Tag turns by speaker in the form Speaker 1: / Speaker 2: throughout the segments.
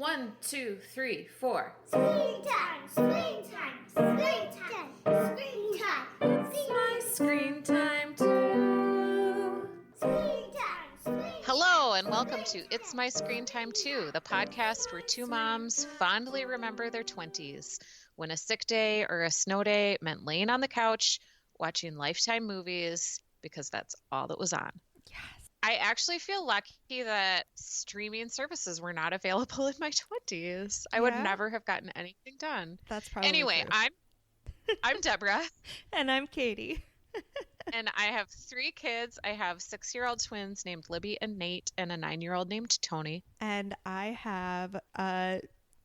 Speaker 1: 1, 2, 3, 4.
Speaker 2: Screen time, screen time, screen time, screen time.
Speaker 1: It's my screen time too.
Speaker 2: Screen time, screen time.
Speaker 3: Hello, and welcome to It's My Screen Time Too, the podcast where two moms fondly remember their 20s, when a sick day or a snow day meant laying on the couch watching Lifetime movies because that's all that was on.
Speaker 4: Yes.
Speaker 3: I actually feel lucky that streaming services were not available in my 20s. I would never have gotten anything done.
Speaker 4: That's probably
Speaker 3: Anyway,
Speaker 4: true.
Speaker 3: I'm Deborah.
Speaker 4: And I'm Katie.
Speaker 3: And I have 3 kids. I have 6-year-old twins named Libby and Nate and a 9-year-old named Tony.
Speaker 4: And I have a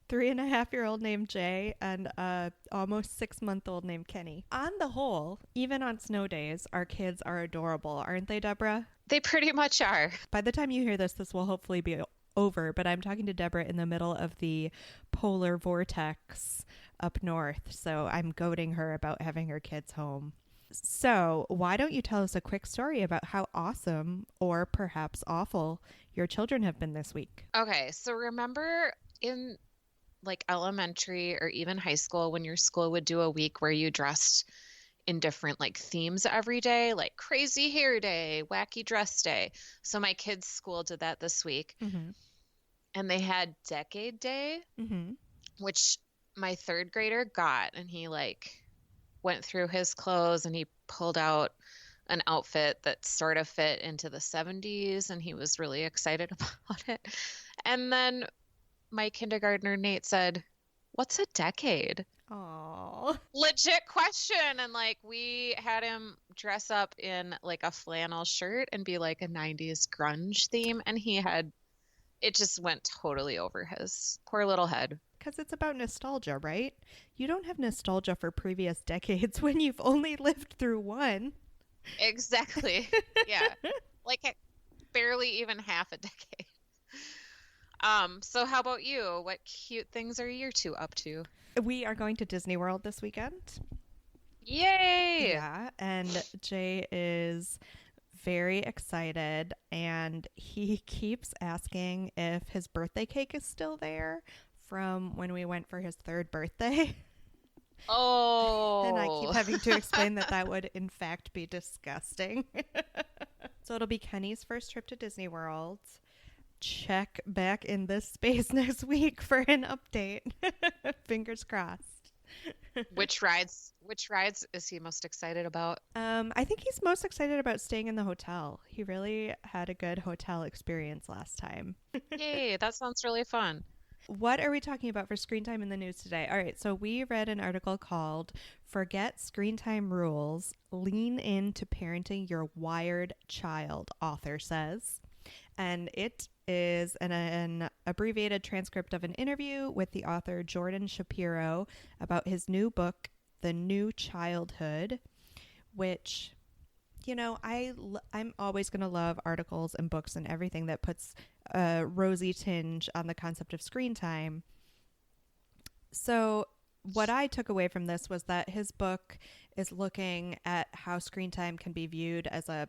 Speaker 4: 3.5-year-old named Jay and a almost 6-month-old named Kenny. On the whole, even on snow days, our kids are adorable, aren't they, Deborah?
Speaker 3: They pretty much are.
Speaker 4: By the time you hear this will hopefully be over, but I'm talking to Deborah in the middle of the polar vortex up north, so I'm goading her about having her kids home. So why don't you tell us a quick story about how awesome or perhaps awful your children have been this week?
Speaker 3: Okay, so remember in like elementary or even high school when your school would do a week where you dressed in different like themes every day, like crazy hair day, wacky dress day. So my kids' school did that this week.
Speaker 4: Mm-hmm.
Speaker 3: And they had decade day, which my 3rd grader got, and he like went through his clothes and he pulled out an outfit that sort of fit into the 70s, and he was really excited about it. And then my kindergartner Nate said, "What's a decade?"
Speaker 4: Aww.
Speaker 3: Legit question. And like we had him dress up in like a flannel shirt and be like a 90s grunge theme, and it just went totally over his poor little head.
Speaker 4: Because it's about nostalgia, right? You don't have nostalgia for previous decades when you've only lived through one.
Speaker 3: Exactly. Yeah. Like barely even half a decade. So how about you? What cute things are you 2 up to?
Speaker 4: We are going to Disney World this weekend.
Speaker 3: Yay!
Speaker 4: Yeah, and Jay is very excited, and he keeps asking if his birthday cake is still there from when we went for his 3rd birthday.
Speaker 3: Oh.
Speaker 4: And I keep having to explain that would in fact be disgusting. So it'll be Kenny's first trip to Disney World. Check back in this space next week for an update. Fingers crossed.
Speaker 3: Which rides is he most excited about?
Speaker 4: I think he's most excited about staying in the hotel. He really had a good hotel experience last time.
Speaker 3: Yay, that sounds really fun.
Speaker 4: What are we talking about for screen time in the news today? All right, so we read an article called "Forget Screen Time Rules, Lean Into Parenting Your Wired Child," author says. And it is an abbreviated transcript of an interview with the author Jordan Shapiro about his new book, The New Childhood, which, you know, I'm always going to love articles and books and everything that puts a rosy tinge on the concept of screen time. So what I took away from this was that his book is looking at how screen time can be viewed as a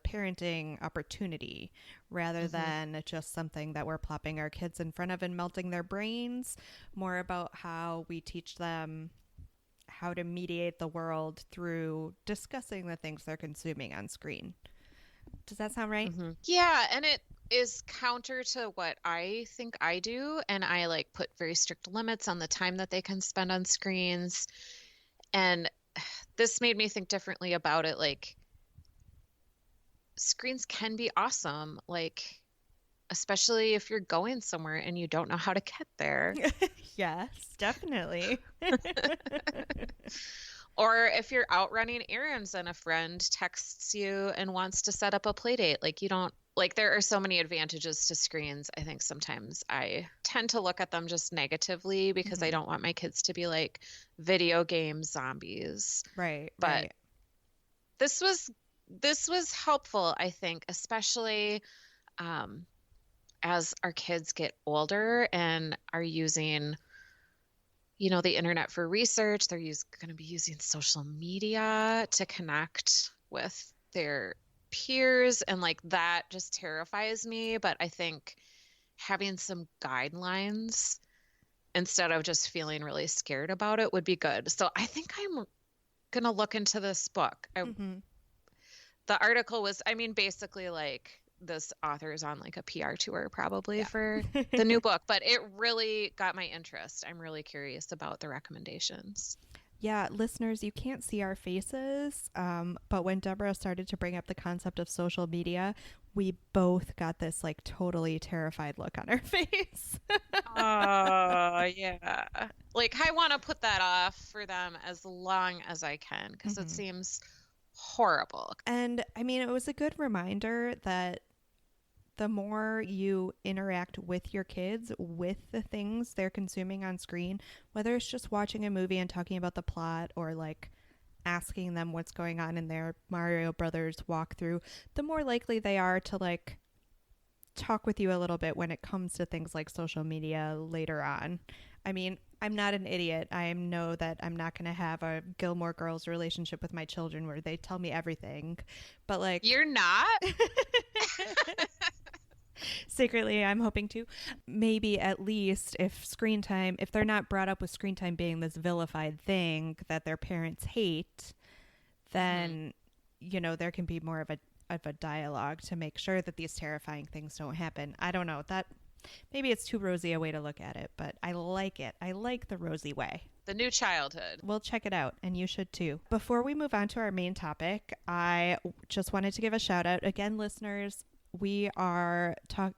Speaker 4: parenting opportunity rather than just something that we're plopping our kids in front of and melting their brains, more about how we teach them how to mediate the world through discussing the things they're consuming on screen. Does that sound right?
Speaker 3: Yeah, and it is counter to what I think I do, and I like put very strict limits on the time that they can spend on screens. And this made me think differently about it. Like, screens can be awesome, like especially if you're going somewhere and you don't know how to get there.
Speaker 4: Yes, definitely.
Speaker 3: Or if you're out running errands and a friend texts you and wants to set up a play date, like you don't, like there are so many advantages to screens. I think sometimes I tend to look at them just negatively because I don't want my kids to be like video game zombies.
Speaker 4: Right.
Speaker 3: But
Speaker 4: right.
Speaker 3: this was helpful, I think, especially as our kids get older and are using, you know, the internet for research. They're going to be using social media to connect with their peers, and like that just terrifies me. But I think having some guidelines instead of just feeling really scared about it would be good. So I think I'm going to look into this book. The article was, I mean, basically like this author is on like a PR tour probably for the new book, but it really got my interest. I'm really curious about the recommendations.
Speaker 4: Yeah, listeners, you can't see our faces, but when Deborah started to bring up the concept of social media, we both got this like totally terrified look on our face.
Speaker 3: Oh, yeah. Like I want to put that off for them as long as I can because it seems horrible.
Speaker 4: And I mean, it was a good reminder that the more you interact with your kids with the things they're consuming on screen, whether it's just watching a movie and talking about the plot or like asking them what's going on in their Mario Brothers walkthrough, the more likely they are to like talk with you a little bit when it comes to things like social media later on. I mean, I'm not an idiot. I know that I'm not going to have a Gilmore Girls relationship with my children where they tell me everything. But like,
Speaker 3: You're not?
Speaker 4: secretly, I'm hoping to. Maybe at least if they're not brought up with screen time being this vilified thing that their parents hate, then, you know, there can be more of a dialogue to make sure that these terrifying things don't happen. I don't know. That maybe it's too rosy a way to look at it, but I like it. I like the rosy way.
Speaker 3: The new childhood.
Speaker 4: We'll check it out, and you should too. Before we move on to our main topic, I just wanted to give a shout out again, listeners. We are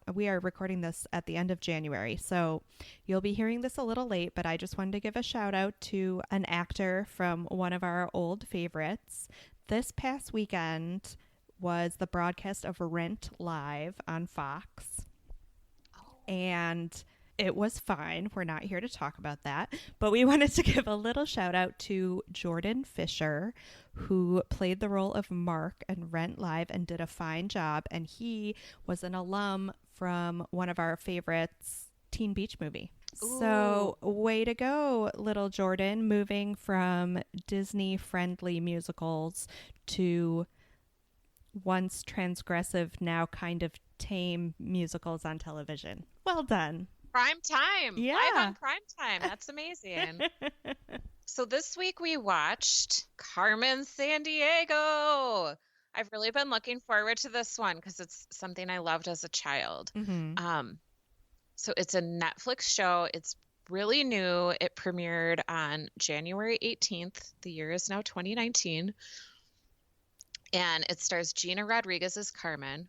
Speaker 4: recording this at the end of January, so you'll be hearing this a little late, but I just wanted to give a shout out to an actor from one of our old favorites. This past weekend was the broadcast of Rent Live on Fox, and it was fine. We're not here to talk about that, but we wanted to give a little shout out to Jordan Fisher, who played the role of Mark in Rent Live and did a fine job. And he was an alum from one of our favorites, Teen Beach Movie. Ooh. So way to go, little Jordan, moving from Disney-friendly musicals to once transgressive, now kind of tame musicals on television. Well done.
Speaker 3: Prime time.
Speaker 4: Yeah.
Speaker 3: Live on prime time. That's amazing. So this week we watched Carmen Sandiego. I've really been looking forward to this one because it's something I loved as a child. So it's a Netflix show. It's really new. It premiered on January 18th. The year is now 2019. And it stars Gina Rodriguez as Carmen.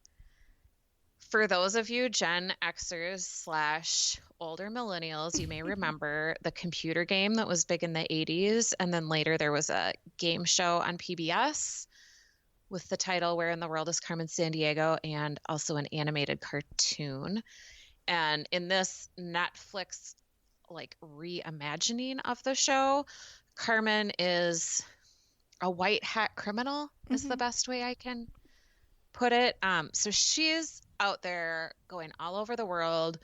Speaker 3: For those of you Gen Xers / older millennials, you may remember the computer game that was big in the 80s. And then later there was a game show on PBS with the title Where in the World is Carmen Sandiego, and also an animated cartoon. And in this Netflix like reimagining of the show, Carmen is a white hat criminal is the best way I can put it. So she's out there going all over the world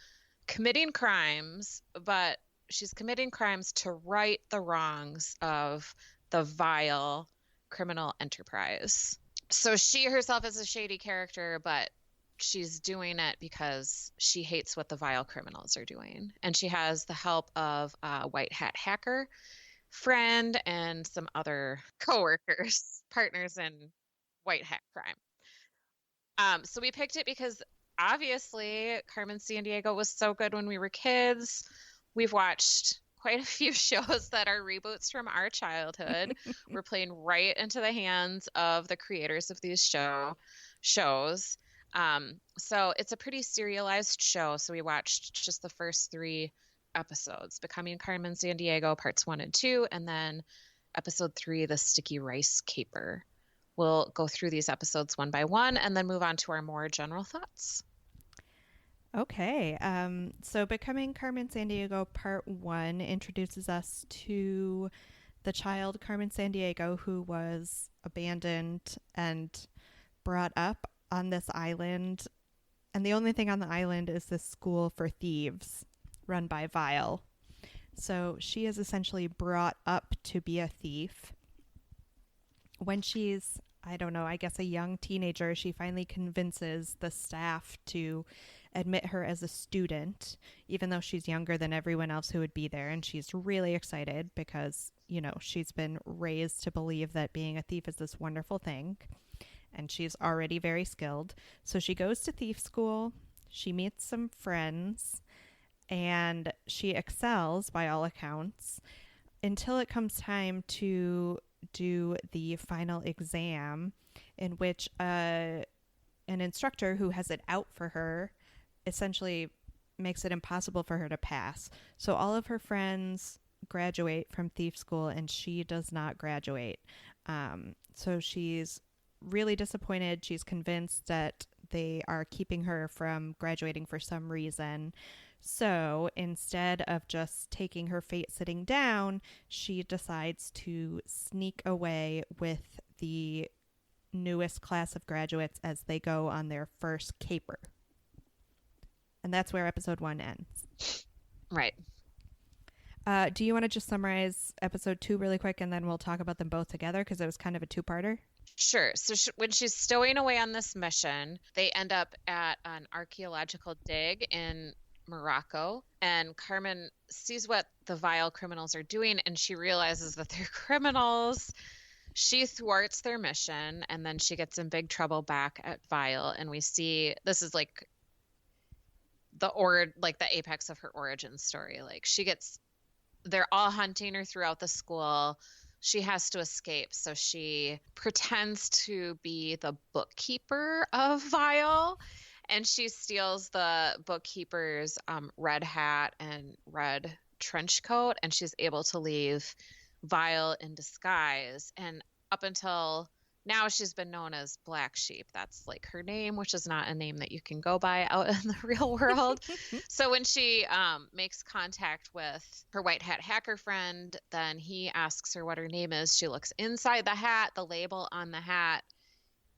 Speaker 3: committing crimes, but she's committing crimes to right the wrongs of the vile criminal enterprise. So she herself is a shady character, but she's doing it because she hates what the vile criminals are doing. And she has the help of a white hat hacker friend and some other coworkers, partners in white hat crime. So we picked it because obviously Carmen Sandiego was so good when we were kids. We've watched quite a few shows that are reboots from our childhood. We're playing right into the hands of the creators of these shows. So it's a pretty serialized show. So we watched just the first 3 episodes, Becoming Carmen Sandiego, parts 1 and 2, and then episode 3, The Sticky Rice Caper. We'll go through these episodes one by one and then move on to our more general thoughts.
Speaker 4: Okay. So Becoming Carmen Sandiego Part 1 introduces us to the child Carmen Sandiego, who was abandoned and brought up on this island. And the only thing on the island is this school for thieves run by Vile. So she is essentially brought up to be a thief. When she's, I don't know, I guess a young teenager, she finally convinces the staff to admit her as a student, even though she's younger than everyone else who would be there. And she's really excited because, you know, she's been raised to believe that being a thief is this wonderful thing. And she's already very skilled. So she goes to thief school. She meets some friends. And she excels by all accounts until it comes time to do the final exam, in which an instructor who has it out for her essentially makes it impossible for her to pass. So all of her friends graduate from thief school and she does not graduate. So she's really disappointed. She's convinced that they are keeping her from graduating for some reason. So instead of just taking her fate sitting down, she decides to sneak away with the newest class of graduates as they go on their first caper. And that's where episode 1 ends.
Speaker 3: Right.
Speaker 4: Do you want to just summarize episode 2 really quick, and then we'll talk about them both together because it was kind of a two-parter?
Speaker 3: Sure. So when she's stowing away on this mission, they end up at an archaeological dig in Morocco, and Carmen sees what the vile criminals are doing, and she realizes that they're criminals. She thwarts their mission, and then she gets in big trouble back at Vile, and we see this is like the apex of her origin story. Like they're all hunting her throughout the school. She has to escape, so she pretends to be the bookkeeper of Vile. And she steals the bookkeeper's red hat and red trench coat, and she's able to leave Vile in disguise. And up until now, she's been known as Black Sheep. That's like her name, which is not a name that you can go by out in the real world. So when she makes contact with her white hat hacker friend, then he asks her what her name is. She looks inside the hat. The label on the hat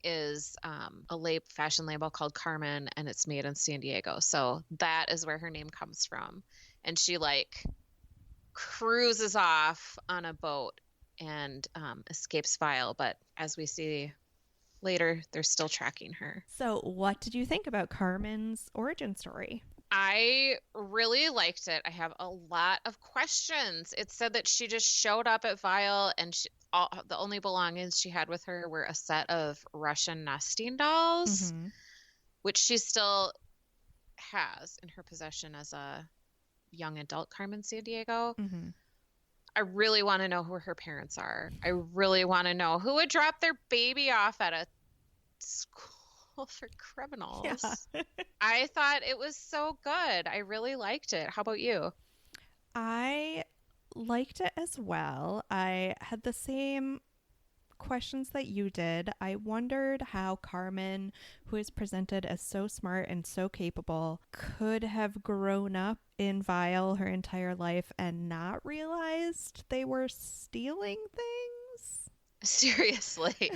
Speaker 3: is a fashion label called Carmen, and it's made in San Diego. So that is where her name comes from. And she like cruises off on a boat and escapes Vile. But as we see later, they're still tracking her.
Speaker 4: So what did you think about Carmen's origin story?
Speaker 3: I really liked it. I have a lot of questions. It said that she just showed up at Vile, and the only belongings she had with her were a set of Russian nesting dolls, which she still has in her possession as a young adult Carmen Sandiego. I really want to know who her parents are. I really want to know who would drop their baby off at a school for criminals. Yeah. I thought it was so good. I really liked it. How about you?
Speaker 4: I liked it as well. I had the same questions that you did. I wondered how Carmen, who is presented as so smart and so capable, could have grown up in Vile her entire life and not realized they were stealing things.
Speaker 3: Seriously.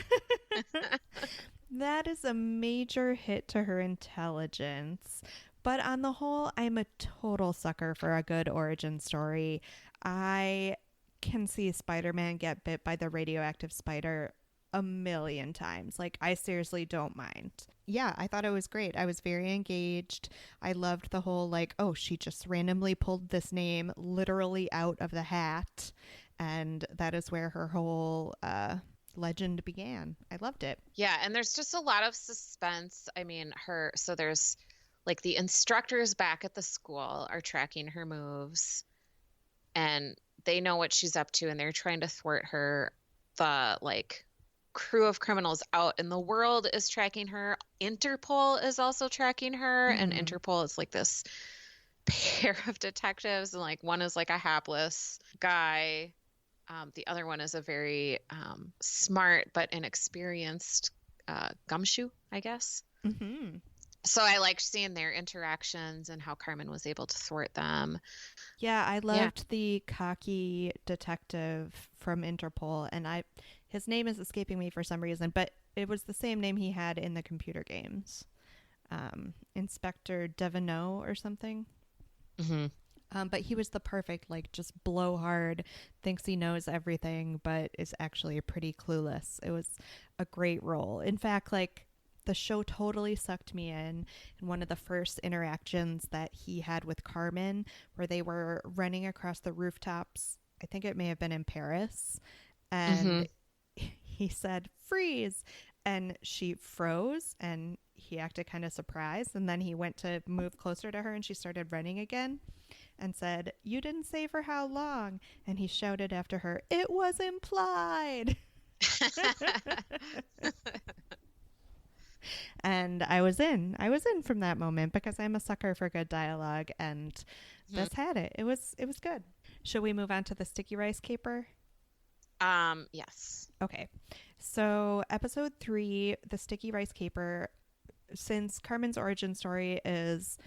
Speaker 4: That is a major hit to her intelligence. But on the whole, I'm a total sucker for a good origin story. I can see Spider-Man get bit by the radioactive spider a million times. Like, I seriously don't mind. Yeah, I thought it was great. I was very engaged. I loved the whole, like, oh, she just randomly pulled this name literally out of the hat. And that is where her whole legend began. I loved it.
Speaker 3: Yeah, and there's just a lot of suspense. I mean, so there's like the instructors back at the school are tracking her moves, and they know what she's up to, and they're trying to thwart her. The like crew of criminals out in the world is tracking her. Interpol is also tracking her, and Interpol is like this pair of detectives, and like one is like a hapless guy. The other one is a very smart but inexperienced gumshoe, I guess. So I liked seeing their interactions and how Carmen was able to thwart them.
Speaker 4: Yeah, I loved the cocky detective from Interpol, and his name is escaping me for some reason, but it was the same name he had in the computer games. Inspector Deveneaux or something. But he was the perfect, like, just blowhard, thinks he knows everything, but is actually pretty clueless. It was a great role. In fact, like, the show totally sucked me in. And one of the first interactions that he had with Carmen, where they were running across the rooftops, I think it may have been in Paris, and he said, "Freeze," and she froze, and he acted kind of surprised, and then he went to move closer to her, and she started running again and said, "You didn't say for how long," and he shouted after her, "It was implied." And I was in from that moment because I'm a sucker for good dialogue, and this had it. It was good. Should we move on to the sticky rice caper?
Speaker 3: Yes.
Speaker 4: Okay. So episode 3, the sticky rice caper, since Carmen's origin story is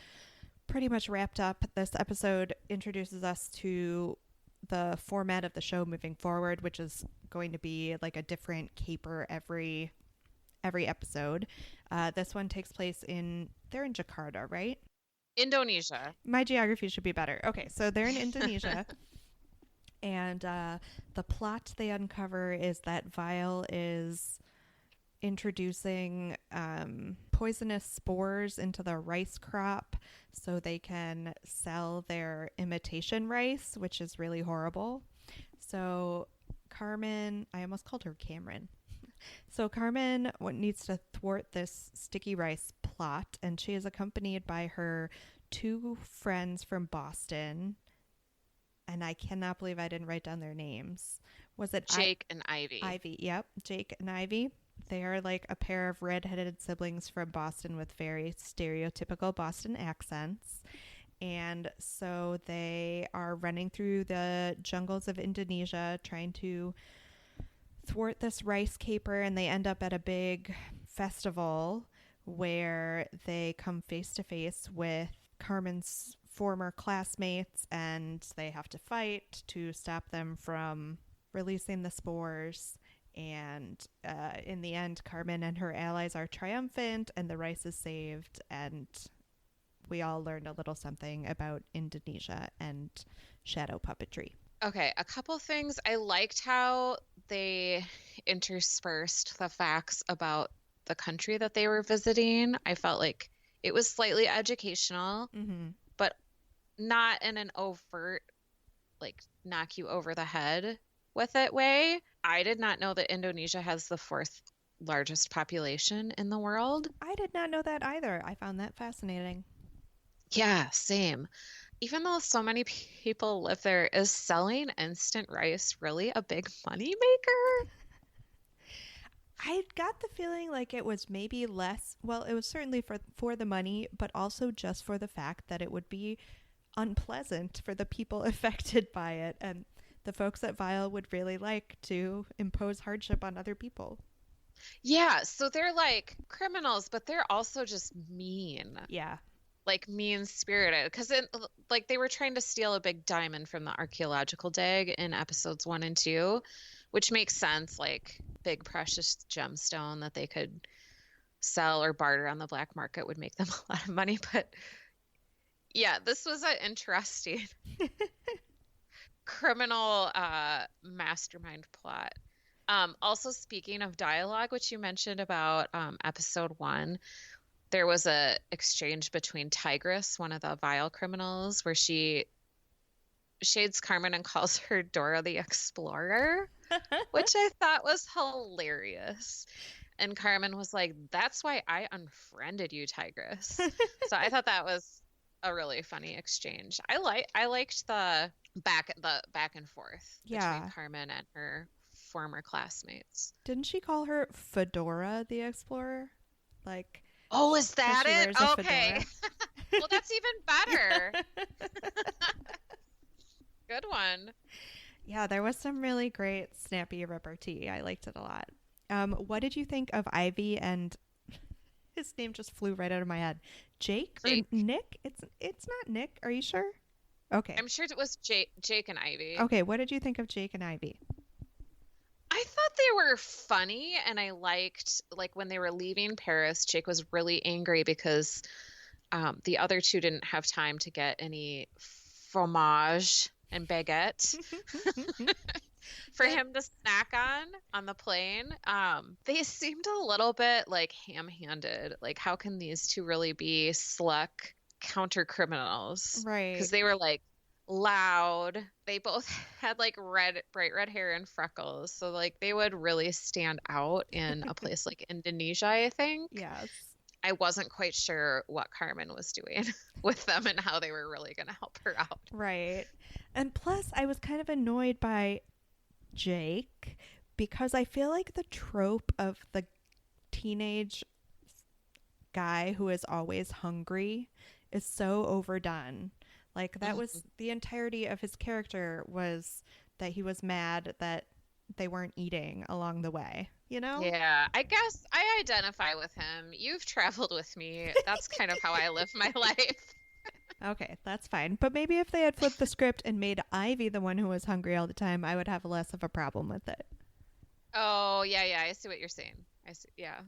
Speaker 4: pretty much wrapped up, this episode introduces us to the format of the show moving forward, which is going to be like a different caper every episode. This one takes place they're in Jakarta, right?
Speaker 3: Indonesia.
Speaker 4: My geography should be better. Okay, so they're in Indonesia. And the plot they uncover is that Vile is introducing poisonous spores into the rice crop so they can sell their imitation rice, which is really horrible. So Carmen, I almost called her Cameron. So Carmen needs to thwart this sticky rice plot, and she is accompanied by her 2 friends from Boston. And I cannot believe I didn't write down their names. Was it
Speaker 3: Jake and Ivy?
Speaker 4: Ivy, yep. Jake and Ivy. They are like a pair of redheaded siblings from Boston with very stereotypical Boston accents. And so they are running through the jungles of Indonesia trying to thwart this rice caper, and they end up at a big festival where they come face to face with Carmen's former classmates, and they have to fight to stop them from releasing the spores. And in the end, Carmen and her allies are triumphant, and the rice is saved, and we all learned a little something about Indonesia and shadow puppetry.
Speaker 3: Okay, a couple things. I liked how they interspersed the facts about the country that they were visiting. I felt like it was slightly educational, but not in an overt, like, knock you over the head with it way. I did not know that Indonesia has the 4th largest population in the world.
Speaker 4: I did not know that either. I found that fascinating.
Speaker 3: Yeah, same. Even though so many people live there, is selling instant rice really a big money maker?
Speaker 4: I got the feeling like it was maybe less. Well, it was certainly for the money, but also just for the fact that it would be unpleasant for the people affected by it, and the folks at Vile would really like to impose hardship on other people.
Speaker 3: Yeah, so they're like criminals, but they're also just mean.
Speaker 4: Yeah.
Speaker 3: Like mean-spirited, because like they were trying to steal a big diamond from the archaeological dig in episodes 1 and 2, which makes sense, like big precious gemstone that they could sell or barter on the black market would make them a lot of money. But yeah, this was an interesting criminal mastermind plot. Also, speaking of dialogue, which you mentioned about episode 1, there was a exchange between Tigress, one of the Vile criminals, where she shades Carmen and calls her Dora the Explorer, which I thought was hilarious. And Carmen was like, "That's why I unfriended you, Tigress." So I thought that was a really funny exchange. I liked the back and forth between Carmen and her former classmates.
Speaker 4: Didn't she call her Fedora the Explorer? Like,
Speaker 3: oh, is that it? Okay. Well, that's even better. Good one.
Speaker 4: Yeah, there was some really great snappy repartee. I liked it a lot. What did you think of Ivy and his name just flew right out of my head? Jake. Or Nick? It's not Nick. Are you sure? Okay.
Speaker 3: I'm sure it was Jake and Ivy.
Speaker 4: Okay, what did you think of Jake and Ivy?
Speaker 3: I thought they were funny, and I liked, like, when they were leaving Paris, Jake was really angry because the other 2 didn't have time to get any fromage and baguette. for him to snack on the plane. They seemed a little bit like ham-handed. Like, how can these two really be sluck counter criminals?
Speaker 4: Right.
Speaker 3: Because they were like loud. They both had like bright red hair and freckles. So like they would really stand out in a place like Indonesia, I think.
Speaker 4: Yes.
Speaker 3: I wasn't quite sure what Carmen was doing with them and how they were really going to help her out.
Speaker 4: Right. And plus, I was kind of annoyed by Jake because I feel like the trope of the teenage guy who is always hungry is so overdone. Like, that was the entirety of his character, was that he was mad that they weren't eating along the way, you know?
Speaker 3: Yeah, I guess I identify with him. You've traveled with me. That's kind of how I live my life.
Speaker 4: Okay, that's fine. But maybe if they had flipped the script and made Ivy the one who was hungry all the time, I would have less of a problem with it.
Speaker 3: Oh, yeah, I see what you're saying. I see, yeah.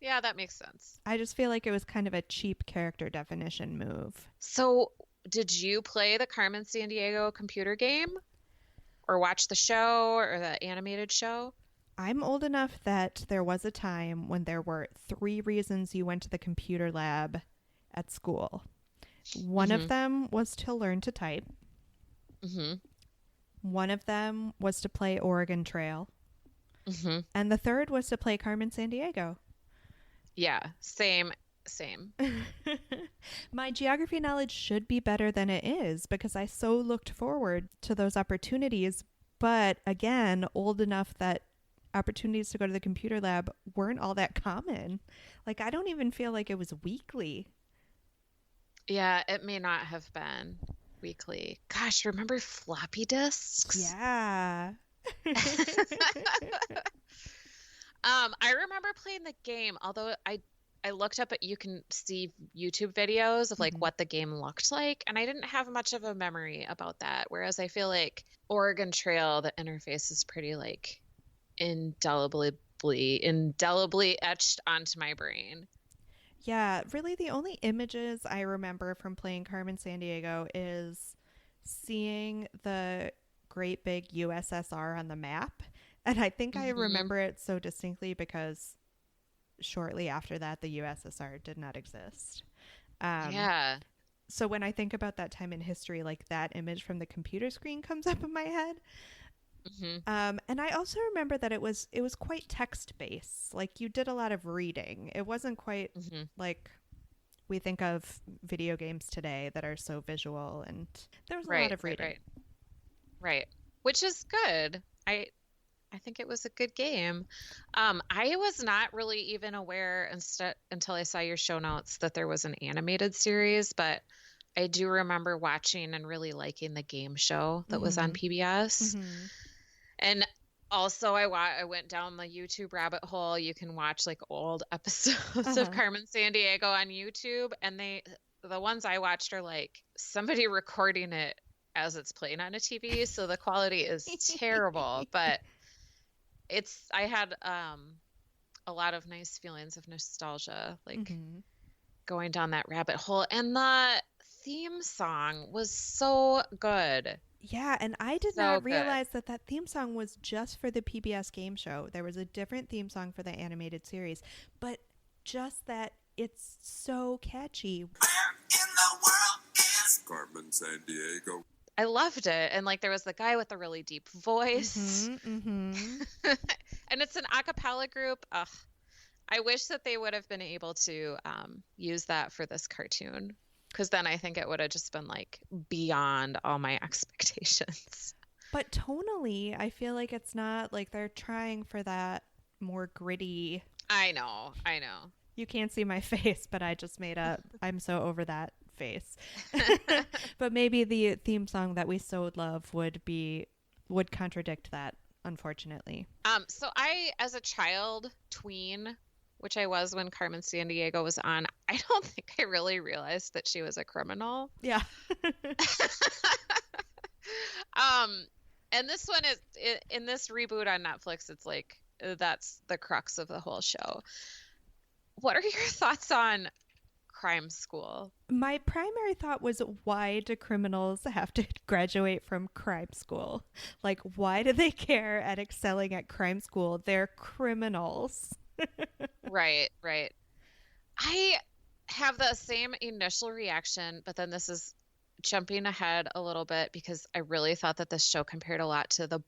Speaker 3: Yeah, that makes sense.
Speaker 4: I just feel like it was kind of a cheap character definition move.
Speaker 3: So, did you play the Carmen Sandiego computer game? Or watch the show or the animated show?
Speaker 4: I'm old enough that there was a time when there were 3 reasons you went to the computer lab at school. One of them was to learn to type. One of them was to play Oregon Trail. And the third was to play Carmen Sandiego.
Speaker 3: Yeah, same.
Speaker 4: My geography knowledge should be better than it is because I so looked forward to those opportunities. But again, old enough that opportunities to go to the computer lab weren't all that common. Like, I don't even feel like it was weekly.
Speaker 3: Yeah, it may not have been weekly. Gosh, remember floppy disks?
Speaker 4: Yeah.
Speaker 3: I remember playing the game, although I looked up you can see YouTube videos of like what the game looked like, and I didn't have much of a memory about that. Whereas I feel like Oregon Trail, the interface is pretty like indelibly etched onto my brain.
Speaker 4: Yeah, really the only images I remember from playing Carmen Sandiego is seeing the great big USSR on the map. And I think I remember it so distinctly because shortly after that, the USSR did not exist.
Speaker 3: Yeah.
Speaker 4: So when I think about that time in history, like that image from the computer screen comes up in my head. And I also remember that it was quite text based. Like, you did a lot of reading. It wasn't quite like we think of video games today that are so visual, and there was a lot of reading.
Speaker 3: Right. Which is good. I think it was a good game. I was not really even aware until I saw your show notes that there was an animated series, but I do remember watching and really liking the game show that was on PBS. And also I went down the YouTube rabbit hole. You can watch like old episodes of Carmen Sandiego on YouTube, and the ones I watched are like somebody recording it as it's playing on a TV, so the quality is terrible, but I had a lot of nice feelings of nostalgia, like going down that rabbit hole. And the theme song was so good.
Speaker 4: Yeah, and I did not realize that theme song was just for the PBS game show. There was a different theme song for the animated series, but just that it's so catchy.
Speaker 5: Where in the world is Carmen Sandiego?
Speaker 3: I loved it. And like there was the guy with the really deep voice. And it's an a cappella group. Ugh. I wish that they would have been able to use that for this cartoon, because then I think it would have just been like beyond all my expectations.
Speaker 4: But tonally, I feel like it's not like they're trying for that more gritty.
Speaker 3: I know.
Speaker 4: You can't see my face, but I just made up. I'm so over that face. But maybe the theme song that we so love would contradict that, unfortunately.
Speaker 3: So I, as a child tween, which I was when Carmen Sandiego was on, I don't think I really realized that she was a criminal.
Speaker 4: Yeah.
Speaker 3: And this one is in this reboot on Netflix. It's like that's the crux of the whole show. What are your thoughts on crime school.
Speaker 4: My primary thought was, why do criminals have to graduate from crime school? Like, why do they care at excelling at crime school? They're criminals.
Speaker 3: Right, right. I have the same initial reaction, but then this is jumping ahead a little bit because I really thought that this show compared a lot to the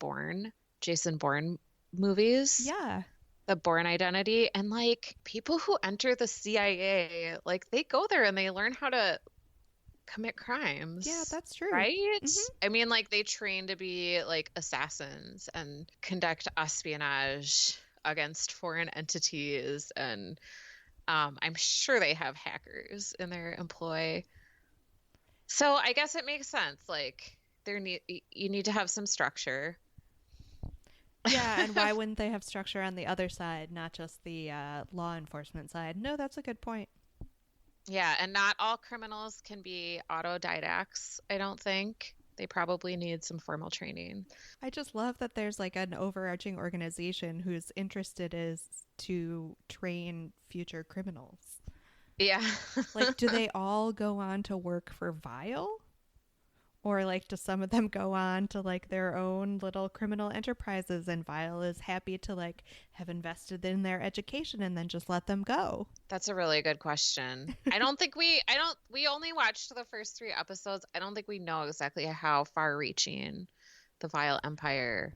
Speaker 3: Jason Bourne movies.
Speaker 4: Yeah.
Speaker 3: The Bourne Identity, and like people who enter the CIA, like they go there and they learn how to commit crimes.
Speaker 4: Yeah, that's true.
Speaker 3: Right?
Speaker 4: Mhm.
Speaker 3: I mean, like they train to be like assassins and conduct espionage against foreign entities, and I'm sure they have hackers in their employ. So I guess it makes sense. Like you need to have some structure.
Speaker 4: Yeah, and why wouldn't they have structure on the other side, not just the law enforcement side? No, that's a good point.
Speaker 3: Yeah, and not all criminals can be autodidacts, I don't think. They probably need some formal training.
Speaker 4: I just love that there's like an overarching organization whose interested is to train future criminals.
Speaker 3: Yeah.
Speaker 4: Like, do they all go on to work for Vile? Or like, do some of them go on to like their own little criminal enterprises, and Vile is happy to like have invested in their education and then just let them go?
Speaker 3: That's a really good question. We only watched the first 3 episodes. I don't think we know exactly how far reaching the Vile Empire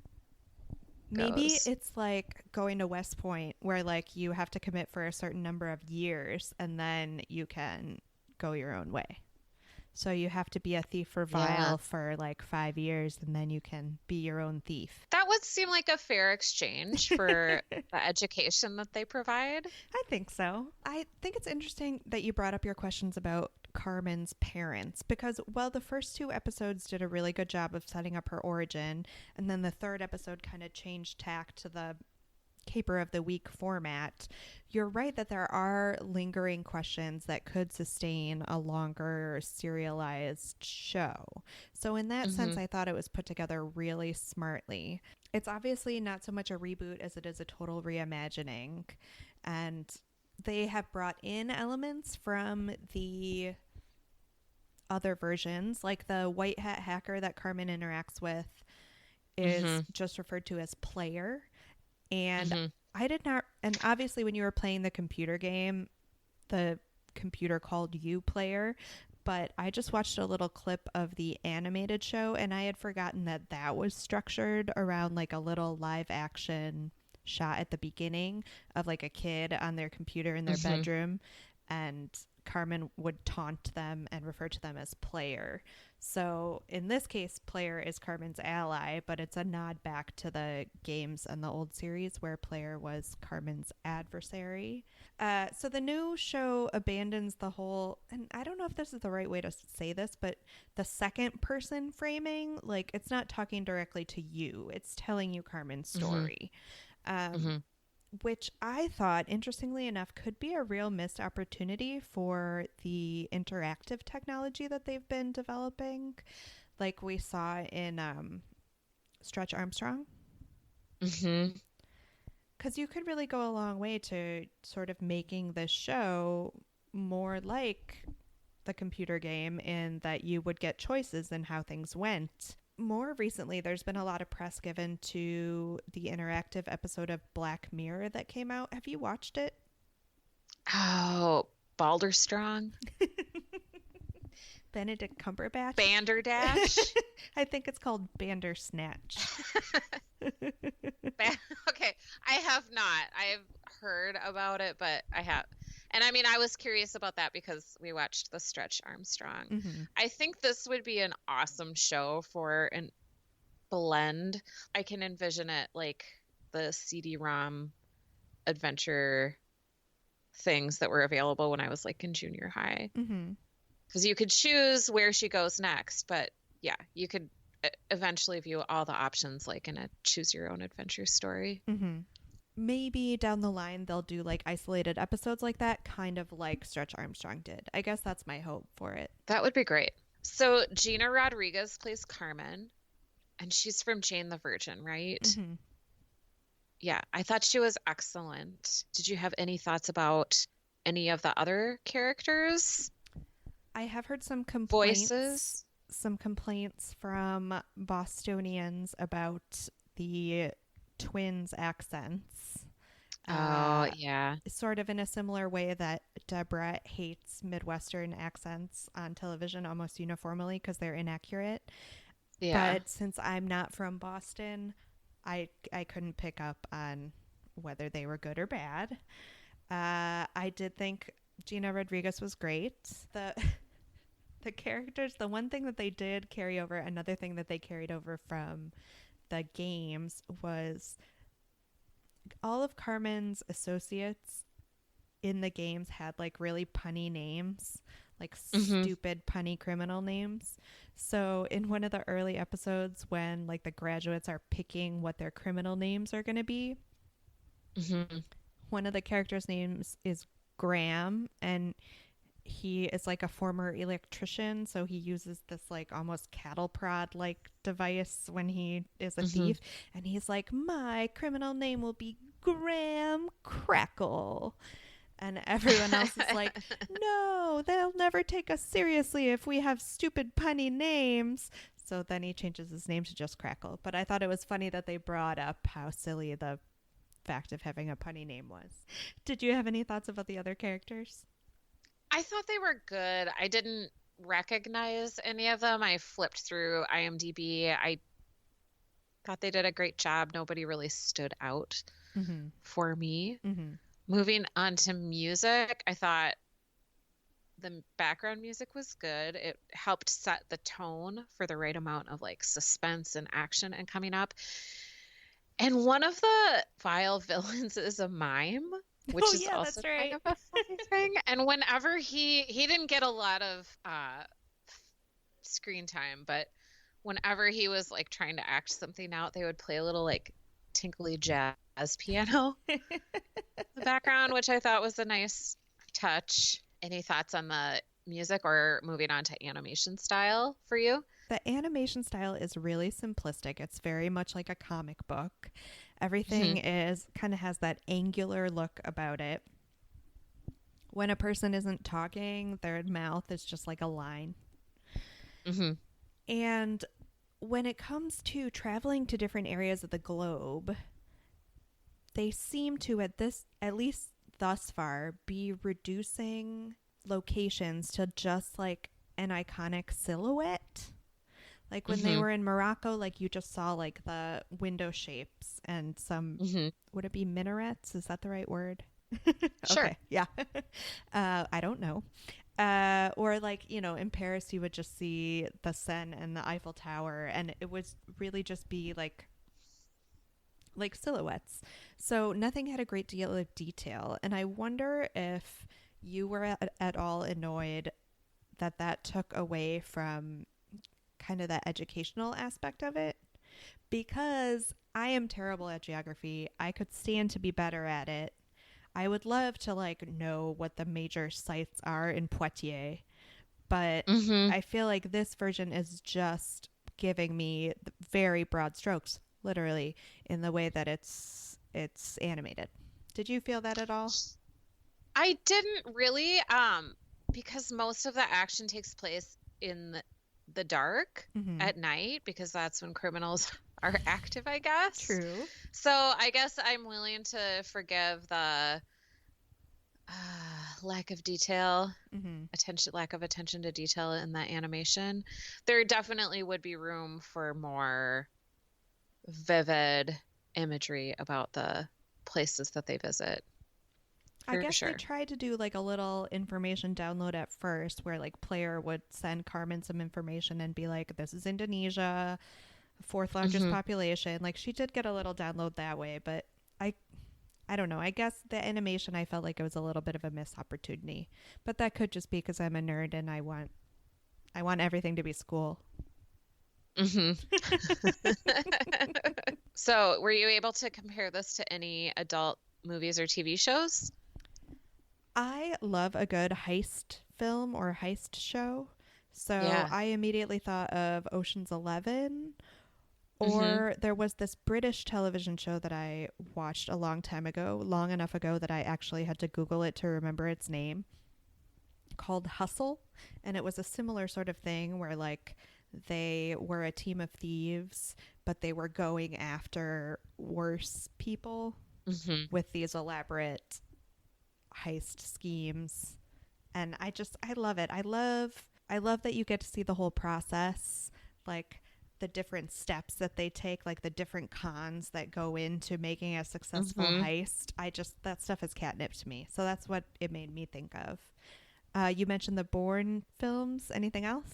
Speaker 3: goes.
Speaker 4: Maybe it's like going to West Point, where like you have to commit for a certain number of years and then you can go your own way. So you have to be a thief for Vile for like 5 years, and then you can be your own thief.
Speaker 3: That would seem like a fair exchange for the education that they provide.
Speaker 4: I think so. I think it's interesting that you brought up your questions about Carmen's parents, because while the first 2 episodes did a really good job of setting up her origin, and then the 3rd episode kind of changed tack to the Caper of the Week format, you're right that there are lingering questions that could sustain a longer serialized show. So in that sense, I thought it was put together really smartly. It's obviously not so much a reboot as it is a total reimagining, and they have brought in elements from the other versions, like the white hat hacker that Carmen interacts with is just referred to as player. And I did not, and obviously when you were playing the computer game, the computer called you player, but I just watched a little clip of the animated show, and I had forgotten that that was structured around like a little live action shot at the beginning of like a kid on their computer in their bedroom, and Carmen would taunt them and refer to them as player. So in this case, player is Carmen's ally, but it's a nod back to the games and the old series where player was Carmen's adversary. So the new show abandons the whole, and I don't know if this is the right way to say this, but the second person framing, like it's not talking directly to you. It's telling you Carmen's story. Which I thought, interestingly enough, could be a real missed opportunity for the interactive technology that they've been developing, like we saw in Stretch Armstrong. Because you could really go a long way to sort of making the show more like the computer game, in that you would get choices in how things went. More recently, there's been a lot of press given to the interactive episode of Black Mirror that came out. Have you watched it?
Speaker 3: Oh, Balderstrong?
Speaker 4: Benedict Cumberbatch?
Speaker 3: Banderdash?
Speaker 4: I think it's called Bandersnatch.
Speaker 3: Okay, I have not. I've heard about it, but I have. And I mean, I was curious about that because we watched the Stretch Armstrong. I think this would be an awesome show for an blend. I can envision it like the CD-ROM adventure things that were available when I was like in junior high. Because you could choose where she goes next, but yeah, you could eventually view all the options like in a choose your own adventure story. Maybe
Speaker 4: down the line they'll do like isolated episodes like that, kind of like Stretch Armstrong did. I guess that's my hope for it.
Speaker 3: That would be great. So Gina Rodriguez plays Carmen, and she's from Jane the Virgin, right? Yeah, I thought she was excellent. Did you have any thoughts about any of the other characters'
Speaker 4: I have heard some
Speaker 3: voices.
Speaker 4: complaints from Bostonians about the twins' accents.
Speaker 3: Oh, yeah.
Speaker 4: Sort of in a similar way that Deborah hates Midwestern accents on television almost uniformly because they're inaccurate.
Speaker 3: Yeah.
Speaker 4: But since I'm not from Boston, I couldn't pick up on whether they were good or bad. I did think Gina Rodriguez was great. The characters, the one thing that they did carry over, another thing that they carried over from the games was all of Carmen's associates in the games had like really punny names, like stupid punny criminal names. So in one of the early episodes when like the graduates are picking what their criminal names are going to be, one of the characters' names is Graham, and he is like a former electrician, so he uses this like almost cattle prod like device when he is a thief, and he's like, my criminal name will be Graham Crackle, and everyone else is like, no, they'll never take us seriously if we have stupid punny names. So then he changes his name to just Crackle. But I thought it was funny that they brought up how silly the fact of having a punny name was. Did you have any thoughts about the other characters?
Speaker 3: I thought they were good. I didn't recognize any of them. I flipped through IMDb. I thought they did a great job. Nobody really stood out for me. Moving on to music, I thought the background music was good. It helped set the tone for the right amount of like suspense and action and coming up. And one of the vile villains is a mime, which is also kind of a funny thing. And whenever he didn't get a lot of screen time, but whenever he was like trying to act something out, they would play a little like tinkly jazz piano in the background, which I thought was a nice touch. Any thoughts on the music or moving on to animation style for you?
Speaker 4: The animation style is really simplistic. It's very much like a comic book. Everything is kind of has that angular look about it. When a person isn't talking, their mouth is just like a line. And when it comes to traveling to different areas of the globe, they seem to, at least thus far, be reducing locations to just like an iconic silhouette. Like when they were in Morocco, like you just saw like the window shapes and some, would it be minarets? Is that the right word?
Speaker 3: Sure.
Speaker 4: Okay. Yeah. I don't know. Or like, you know, in Paris, you would just see the Seine and the Eiffel Tower, and it would really just be like silhouettes. So nothing had a great deal of detail. And I wonder if you were at all annoyed that took away from kind of the educational aspect of it, because I am terrible at geography. I could stand to be better at it. I would love to like know what the major sites are in Poitiers, but I feel like this version is just giving me very broad strokes, literally, in the way that it's animated. Did you feel that at all?
Speaker 3: I didn't really, because most of the action takes place in the dark at night, because that's when criminals are active, I guess.
Speaker 4: True.
Speaker 3: So I guess I'm willing to forgive the lack of detail, lack of attention to detail in the animation. There definitely would be room for more vivid imagery about the places that they visit.
Speaker 4: I guess they tried to do like a little information download at first where like player would send Carmen some information and be like, this is Indonesia, fourth largest population. Like she did get a little download that way, but I don't know. I guess the animation, I felt like it was a little bit of a missed opportunity, but that could just be because I'm a nerd and I want everything to be school.
Speaker 3: So were you able to compare this to any adult movies or TV shows?
Speaker 4: I love a good heist film or heist show. So I immediately thought of Ocean's 11 Or there was this British television show that I watched a long time ago, long enough ago that I actually had to Google it to remember its name, called Hustle. And it was a similar sort of thing where like they were a team of thieves, but they were going after worse people with these elaborate heist schemes. And I love it. I love that you get to see the whole process, like the different steps that they take, like the different cons that go into making a successful heist. That stuff is catnip to me. So that's what it made me think of. You mentioned the Bourne films. Anything else?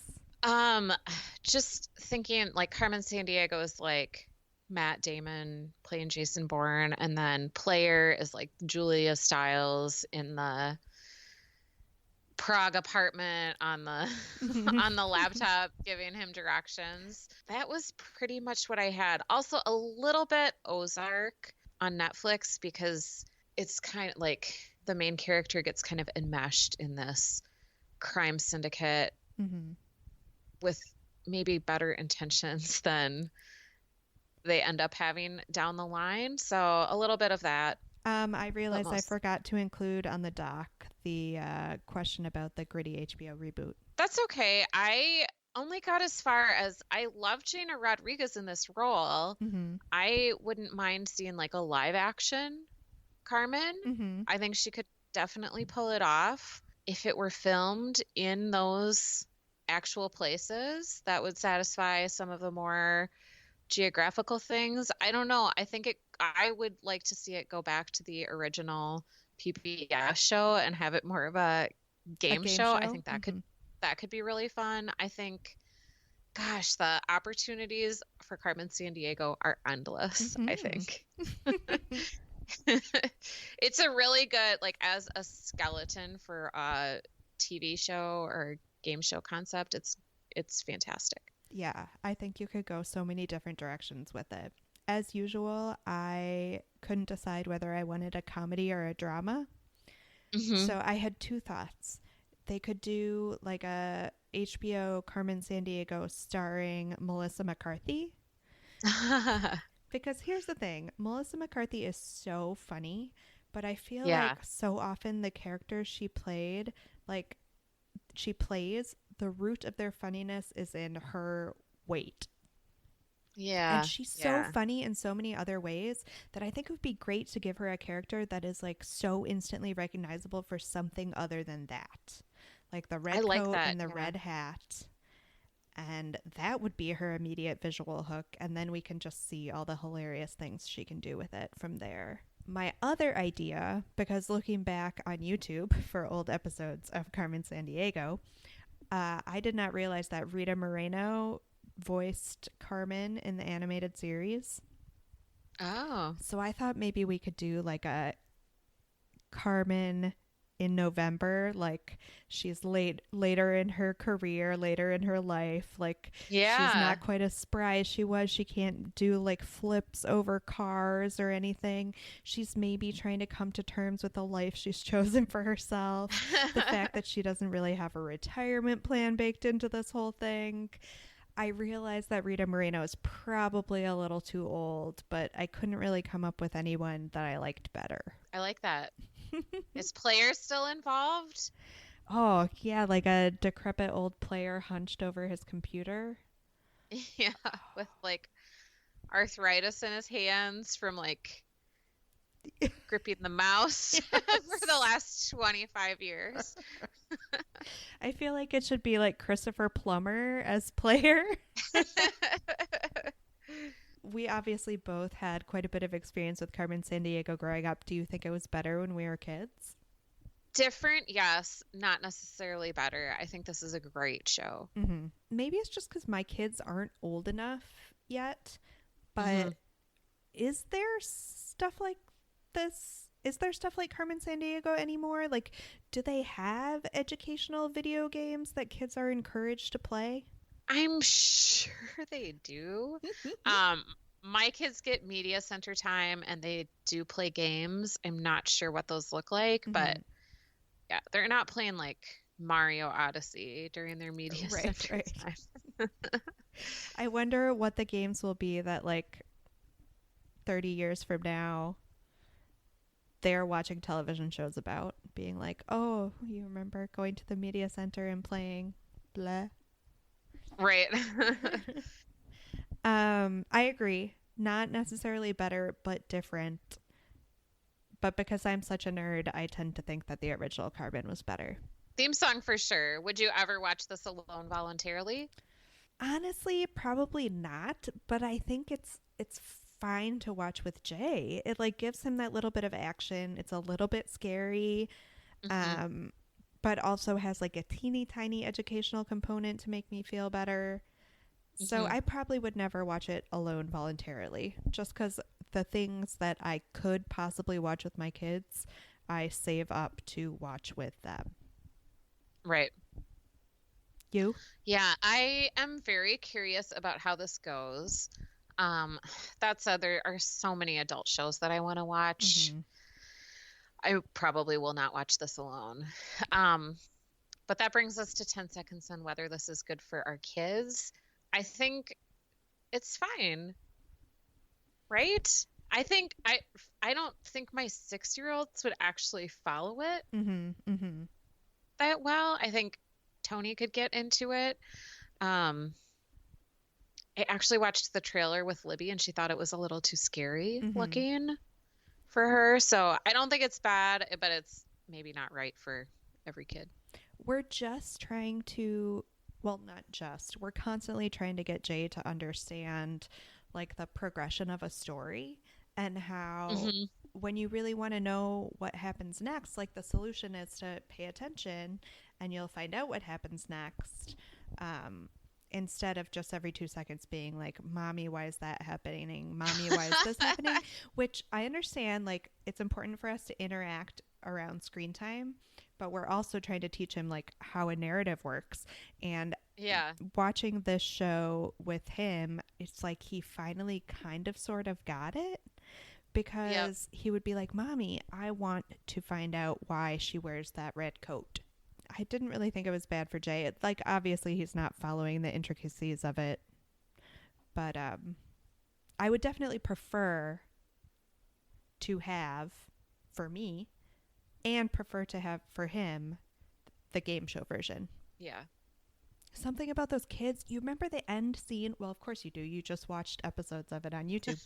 Speaker 3: Just thinking like Carmen Sandiego is like Matt Damon playing Jason Bourne, and then Player is like Julia Stiles in the Prague apartment on the on the laptop giving him directions. That was pretty much what I had. Also a little bit Ozark on Netflix, because it's kind of like the main character gets kind of enmeshed in this crime syndicate with maybe better intentions than they end up having down the line. So a little bit of that.
Speaker 4: I realized I forgot to include on the doc the question about the gritty HBO reboot.
Speaker 3: That's okay. I only got as far as I love Gina Rodriguez in this role. I wouldn't mind seeing like a live action Carmen. I think she could definitely pull it off if it were filmed in those actual places. That would satisfy some of the more geographical things. I don't know. I would like to see it go back to the original PBS show and have it more of a game show. I think that could be really fun. I think, gosh, the opportunities for Carmen Sandiego are endless. I think it's a really good, like, as a skeleton for a TV show or game show concept. It's fantastic.
Speaker 4: Yeah, I think you could go so many different directions with it. As usual, I couldn't decide whether I wanted a comedy or a drama. So I had two thoughts. They could do like a HBO Carmen Sandiego starring Melissa McCarthy. Because here's the thing. Melissa McCarthy is so funny, but I feel like so often the characters she plays, the root of their funniness is in her weight.
Speaker 3: Yeah.
Speaker 4: And she's so funny in so many other ways that I think it would be great to give her a character that is like so instantly recognizable for something other than that. Like the red coat and the red hat. And that would be her immediate visual hook. And then we can just see all the hilarious things she can do with it from there. My other idea, because looking back on YouTube for old episodes of Carmen Sandiego, I did not realize that Rita Moreno voiced Carmen in the animated series.
Speaker 3: Oh.
Speaker 4: So I thought maybe we could do like a Carmen in November, like she's later in her career, later in her life, like she's not quite as spry as she was. She can't do like flips over cars or anything. She's maybe trying to come to terms with the life she's chosen for herself. The fact that she doesn't really have a retirement plan baked into this whole thing. I realized that Rita Moreno is probably a little too old, but I couldn't really come up with anyone that I liked better.
Speaker 3: I like that. Is Player still involved?
Speaker 4: Oh, yeah, like a decrepit old Player hunched over his computer.
Speaker 3: Yeah, with like arthritis in his hands from like gripping the mouse for the last 25 years.
Speaker 4: I feel like it should be like Christopher Plummer as Player. We obviously both had quite a bit of experience with Carmen Sandiego growing up. Do you think it was better when we were kids?
Speaker 3: Different, yes. Not necessarily better. I think this is a great show.
Speaker 4: Maybe it's just because my kids aren't old enough yet. But is there stuff like this? Is there stuff like Carmen Sandiego anymore? Like, do they have educational video games that kids are encouraged to play?
Speaker 3: I'm sure they do. My kids get media center time and they do play games. I'm not sure what those look like, but yeah, they're not playing like Mario Odyssey during their media center time.
Speaker 4: I wonder what the games will be that, like, 30 years from now, they're watching television shows about, being like, oh, you remember going to the media center and playing blah.
Speaker 3: Right.
Speaker 4: I agree. Not necessarily better, but different. But because I'm such a nerd, I tend to think that the original Carmen was better.
Speaker 3: Theme song for sure. Would you ever watch this alone voluntarily?
Speaker 4: Honestly, probably not, but I think it's fine to watch with Jay. It like gives him that little bit of action. It's a little bit scary,
Speaker 3: Mm-hmm.
Speaker 4: but also has like a teeny tiny educational component to make me feel better. So
Speaker 3: Mm-hmm.
Speaker 4: I probably would never watch it alone voluntarily, just because the things that I could possibly watch with my kids, I save up to watch with them.
Speaker 3: Right.
Speaker 4: You?
Speaker 3: Yeah, I am very curious about how this goes. Um, that said, there are so many adult shows that I want to watch.
Speaker 4: Mm-hmm.
Speaker 3: I probably will not watch this alone. Um, but that brings us to 10 seconds on whether this is good for our kids. I think it's fine, right? I don't think my 6-year-olds would actually follow it
Speaker 4: Mm-hmm. Mm-hmm.
Speaker 3: that well. I think Tony could get into it. Um, I actually watched the trailer with Libby and she thought it was a little too scary
Speaker 4: Mm-hmm.
Speaker 3: looking for her. So I don't think it's bad, but it's maybe not right for every kid.
Speaker 4: We're just trying to, well, not just, we're constantly trying to get Jay to understand like the progression of a story and how
Speaker 3: Hmm.
Speaker 4: when you really want to know what happens next, like the solution is to pay attention and you'll find out what happens next. Um, Instead of just every 2 seconds being like, Mommy, why is that happening? Mommy, why is this happening? Which I understand, like, it's important for us to interact around screen time, but we're also trying to teach him like how a narrative works. And
Speaker 3: Yeah.
Speaker 4: watching this show with him, it's like he finally kind of sort of got it
Speaker 3: Yep.
Speaker 4: because he would be like, Mommy, I want to find out why she wears that red coat. I didn't really think it was bad for Jay. Like, obviously, he's not following the intricacies of it, but I would definitely prefer to have, for me, and prefer to have for him, the game show version.
Speaker 3: Yeah.
Speaker 4: Something about those kids. You remember the end scene? Well, of course you do. You just watched episodes of it on YouTube.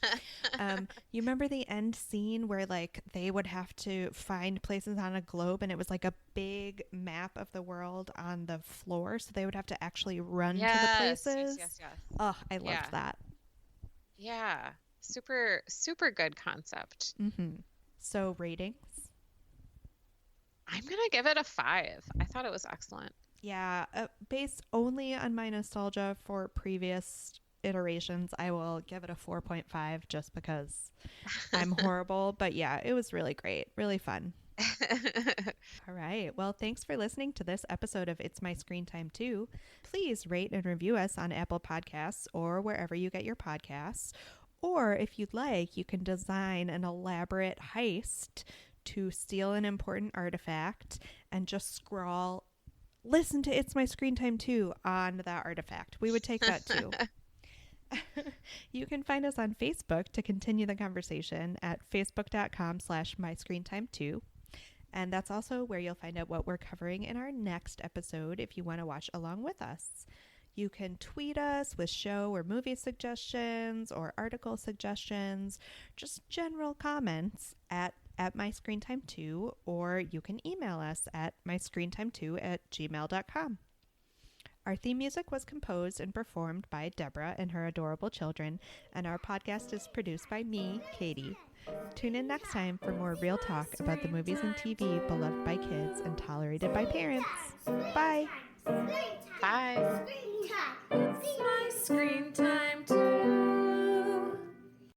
Speaker 4: You remember the end scene where like they would have to find places on a globe and it was like a big map of the world on the floor. So they would have to actually run to the
Speaker 3: Yes.
Speaker 4: places.
Speaker 3: Yes.
Speaker 4: Oh, I loved
Speaker 3: Yeah.
Speaker 4: that.
Speaker 3: Yeah. Super, super good concept.
Speaker 4: So ratings.
Speaker 3: I'm gonna give it a 5. I thought it was excellent.
Speaker 4: Yeah, based only on my nostalgia for previous iterations, I will give it a 4.5 just because I'm horrible. But yeah, it was really great, really fun. All right. Well, thanks for listening to this episode of It's My Screen Time Too. Please rate and review us on Apple Podcasts or wherever you get your podcasts. Or if you'd like, you can design an elaborate heist to steal an important artifact and just scrawl, listen to It's My Screen Time Too on that artifact. We would take that too. You can find us on Facebook to continue the conversation at facebook.com/myscreentime2. And that's also where you'll find out what we're covering in our next episode if you want to watch along with us. You can tweet us with show or movie suggestions or article suggestions, just general comments at myscreentime2, or you can email us at myscreentime2@gmail.com. Our theme music was composed and performed by Deborah and her adorable children, and our podcast is produced by me, Katie. Tune in next time for more real talk about the movies and TV beloved by kids and tolerated by parents. Bye.
Speaker 3: Bye.
Speaker 2: Screen time.
Speaker 1: It's my screen time too.